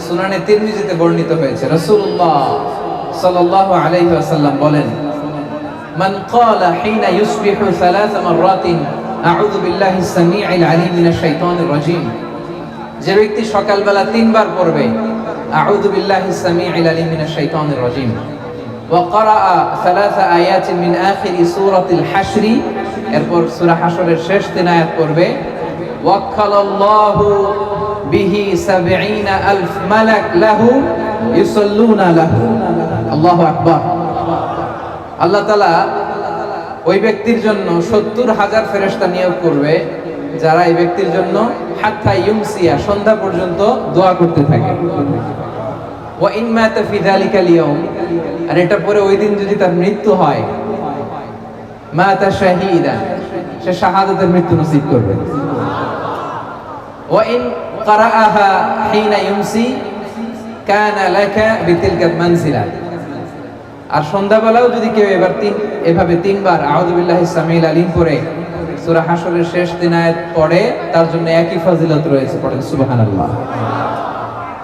সুনানে তিরমিজিতে বর্ণিত হয়েছে, রাসূলুল্লাহ সাল্লাল্লাহু আলাইহি ওয়াসাল্লাম বলেন, মান ক্বালা হিনা ইউসবিহু সালাস মাররাতিন আউযু বিল্লাহি সামিউল আলিম মিনাশ শাইতানির রাজীম, যে ব্যক্তি সকালবেলা তিনবার পড়বে আউযু বিল্লাহি সামিউল আলিম মিনাশ শাইতানির রাজীম ওয়া ক্বারাআ সালাসা আয়াতিন মিন আখিরি সূরাতিল হাশর, এরপর সূরা হাশরের শেষ তিন আয়াত পড়বে, ওয়াক্কালাল্লাহু বিহি ৭০,০০০ মালাক লাহু ইউসাল্লুনা লাহু। আল্লাহু আকবার। আল্লাহ তাআলা ওই ব্যক্তির জন্য ৭০,০০০ ফেরেশতা নিয়োগ করবে, যারা এই ব্যক্তির জন্য হাত্তা ইউমসিয়া, সন্ধ্যা পর্যন্ত দোয়া করতে থাকে। ওয়া ইন মাতা ফি যালিকাল ইয়াউম, আর এটা পরে ওই দিন যদি তার মৃত্যু হয়, মাতা শাহীদান, সে শাহাদাতের মৃত্যু নসিব করবে। ওয়া ইন ক্বারাআহা হিনা ইউমসি কানা লাকা বিতিলকা মানজিলা, আর সন্ধ্যাবেলাও যদি কেউ এভাবে তিনবার আউযু বিল্লাহি সামিউল আলিম পড়ে সূরা হাশরের শেষ তিন আয়াত পড়ে, তার জন্য একই ফজিলত রয়েছে। পড়েন সুবহানাল্লাহ।